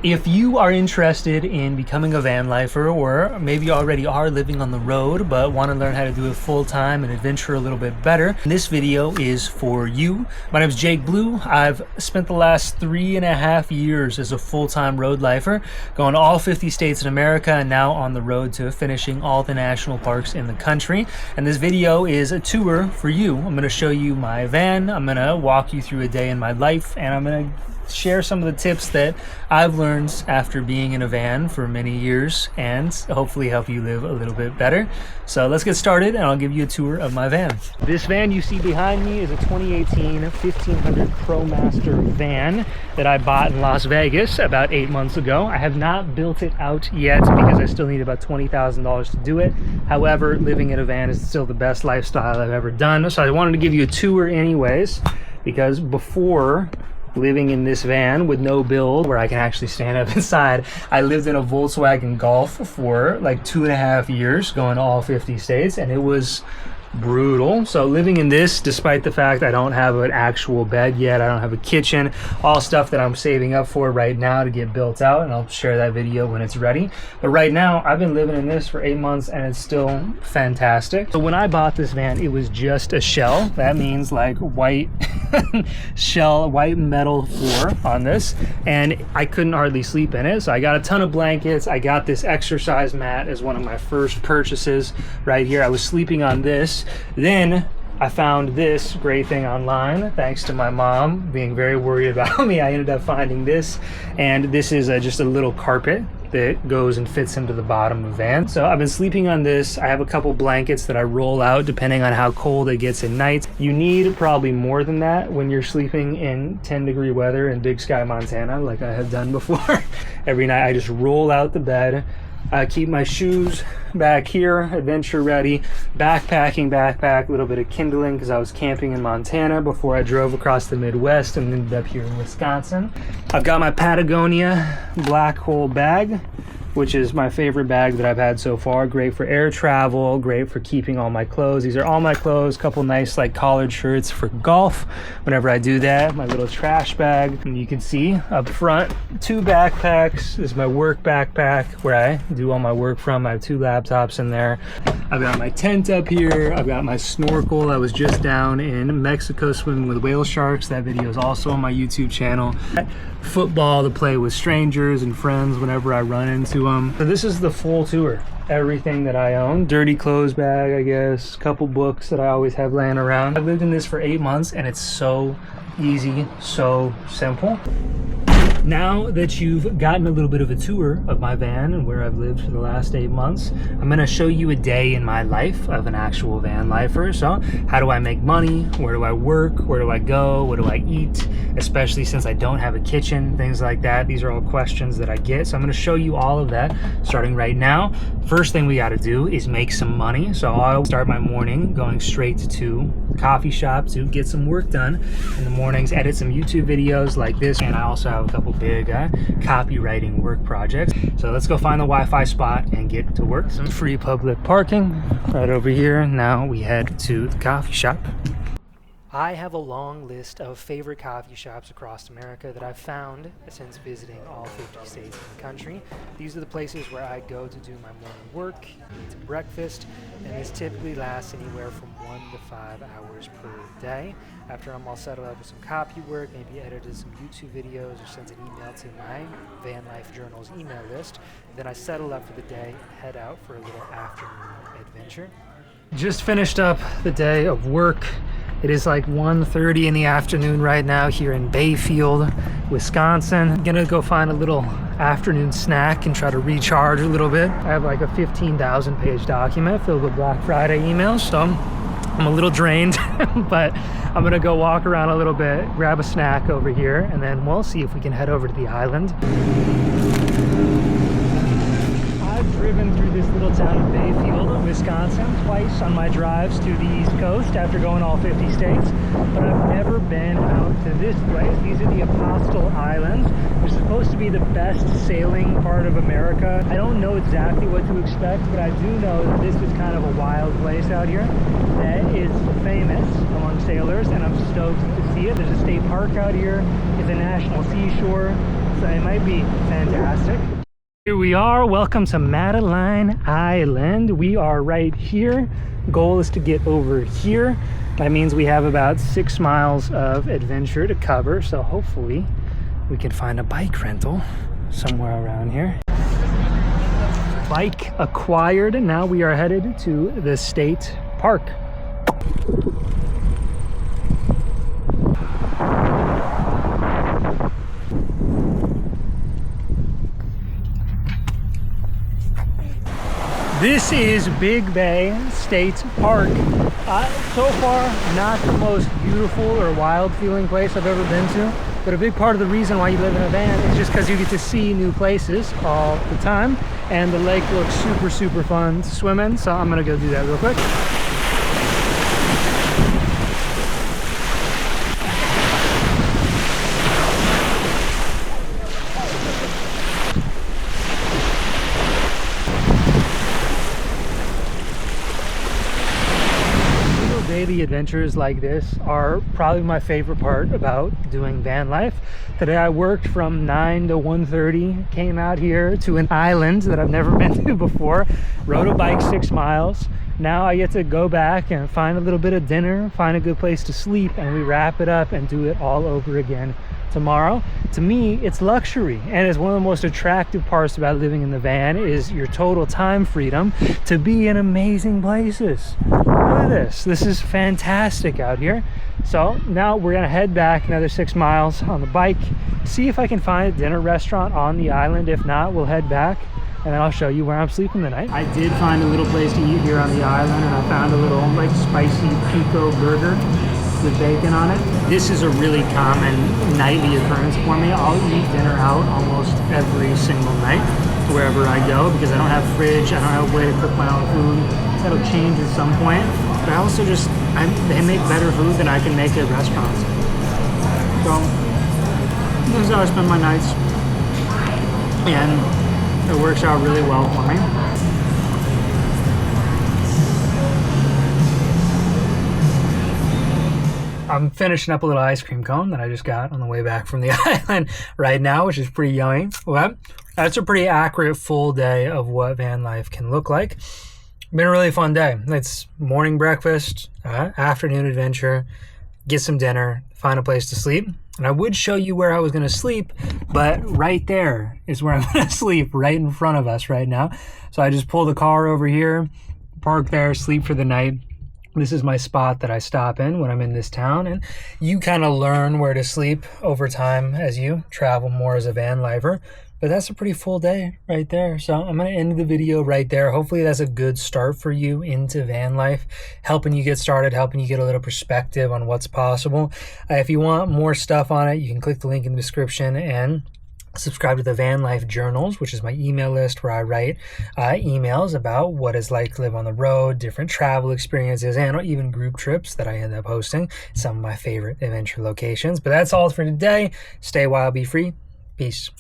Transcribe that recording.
If you are interested in becoming a van lifer, or maybe you already are living on the road but want to learn how to do it full-time and adventure a little bit better, this video is for you. My name is Jake Blue. I've spent the last 3.5 years as a full-time road lifer, going to all 50 states in America and now on the road to finishing all the national parks in the country. And this video is a tour for you. I'm going to show you my van, I'm going to walk you through a day in my life, and I'm going to share some of the tips that I've learned after being in a van for many years and hopefully help you live a little bit better. So let's get started and I'll give you a tour of my van. This van you see behind me is a 2018 1500 ProMaster van that I bought in Las Vegas about 8 months ago. I have not built it out yet because I still need about $20,000 to do it. However, living in a van is still the best lifestyle I've ever done. So I wanted to give you a tour anyways, because before living in this van with no build where I can actually stand up inside, I lived in a Volkswagen Golf for like 2.5 years, going to all 50 states, and it was brutal. So living in this, despite the fact I don't have an actual bed yet, I don't have a kitchen, all stuff that I'm saving up for right now to get built out, and I'll share that video when it's ready. But right now I've been living in this for 8 months and it's still fantastic. So when I bought this van, it was just a shell. That means like white shell, white metal floor on this, and I couldn't hardly sleep in it. So I got a ton of blankets. I got this exercise mat as one of my first purchases right here. I was sleeping on this. Then I found this great thing online, thanks to my mom being very worried about me. I ended up finding this, and this is just a little carpet that goes and fits into the bottom of the van. So I've been sleeping on this. I have a couple blankets that I roll out depending on how cold it gets at night. You need probably more than that when you're sleeping in 10-degree weather in Big Sky, Montana, like I have done before. Every night I just roll out the bed. I keep my shoes back here, adventure ready, backpacking backpack, a little bit of kindling because I was camping in Montana before I drove across the Midwest and ended up here in Wisconsin. I've got my Patagonia black hole bag, which is my favorite bag that I've had so far. Great for air travel, great for keeping all my clothes. These are all my clothes, couple nice like collared shirts for golf whenever I do that. My little trash bag, and you can see up front 2 backpacks. This is my work backpack where I do all my work from. I have 2 laptops in there. I've got my tent up here. I've got my snorkel. I was just down in Mexico swimming with whale sharks. That video is also on my YouTube channel. Football to play with strangers and friends whenever I run into them. So this is the full tour. Everything that I own. Dirty clothes bag, I guess. Couple books that I always have laying around. I've lived in this for 8 months and it's so easy, so simple. Now that you've gotten a little bit of a tour of my van and where I've lived for the last 8 months, I'm going to show you a day in my life of an actual van lifer. So how do I make money? Where do I work? Where do I go? What do I eat? Especially since I don't have a kitchen, things like that. These are all questions that I get. So I'm going to show you all of that starting right now. First thing we got to do is make some money. So I'll start my morning going straight to the coffee shop to get some work done in the mornings, edit some YouTube videos like this, and I also have a couple big copywriting work projects. So let's go find the Wi-Fi spot and get to work. Some free public parking right over here. Now we head to the coffee shop. I have a long list of favorite coffee shops across America that I've found since visiting all 50 states in the country. These are the places where I go to do my morning work, eat some breakfast, and this typically lasts anywhere from 1 to 5 hours per day. After I'm all settled up with some copy work, maybe edited some YouTube videos or sent an email to my Vanlife Journals email list, then I settle up for the day and head out for a little afternoon adventure. Just finished up the day of work. It is like 1:30 in the afternoon right now here in Bayfield, Wisconsin. I'm gonna go find a little afternoon snack and try to recharge a little bit. I have like a 15,000 page document filled with Black Friday emails, so I'm a little drained, but I'm gonna go walk around a little bit, grab a snack over here, and then we'll see if we can head over to the island. I've driven through this little town of Bayfield, Wisconsin, twice on my drives to the East Coast after going all 50 states, but I've never been out to this place. These are the Apostle Islands. They're supposed to be the best sailing part of America. I don't know exactly what to expect, but I do know that this is kind of a wild place out here that is famous among sailors, and I'm stoked to see it. There's a state park out here. It's a national seashore. so it might be fantastic. Here we are. Welcome to Madeline Island. We are right here. Goal is to get over here. That means we have about 6 miles of adventure to cover, so hopefully we can find a bike rental somewhere around here. Bike acquired, and now we are headed to the state park. This is Big Bay State Park. So far, not the most beautiful or wild feeling place I've ever been to, but a big part of the reason why you live in a van is just because you get to see new places all the time, and the lake looks super, super fun to swim in, so I'm gonna go do that real quick. Daily adventures like this are probably my favorite part about doing van life. Today I worked from 9 to 1:30, came out here to an island that I've never been to before, rode a bike 6 miles. Now I get to go back and find a little bit of dinner, find a good place to sleep, and we wrap it up and do it all over again tomorrow. To me, it's luxury, and it's one of the most attractive parts about living in the van is your total time freedom to be in amazing places. Look at this. This is fantastic out here. So now we're gonna head back another 6 miles on the bike, see if I can find a dinner restaurant on the island. If not, we'll head back and then I'll show you where I'm sleeping tonight. I did find a little place to eat here on the island, and I found a little like spicy pico burger with bacon on it. This is a really common nightly occurrence for me. I'll eat dinner out almost every single night wherever I go because I don't have a fridge, I don't have a way to cook my own food. That'll change at some point, but I also they make better food than I can make at restaurants. So this is how I spend my nights, and it works out really well for me. I'm finishing up a little ice cream cone that I just got on the way back from the island right now, which is pretty yummy. Well, that's a pretty accurate full day of what van life can look like. Been a really fun day. It's morning breakfast, afternoon adventure, get some dinner, find a place to sleep. And I would show you where I was going to sleep, but right there is where I'm going to sleep, right in front of us right now. So I just pull the car over here, park there, sleep for the night. This is my spot that I stop in when I'm in this town, and you kind of learn where to sleep over time as you travel more as a van lifer. But that's a pretty full day right there. So I'm going to end the video right there. Hopefully that's a good start for you into van life, helping you get started, helping you get a little perspective on what's possible. If you want more stuff on it, you can click the link in the description and subscribe to the Van Life Journals, which is my email list where I write emails about what it's like to live on the road, different travel experiences, and even group trips that I end up hosting, some of my favorite adventure locations. But that's all for today. Stay wild, be free. Peace.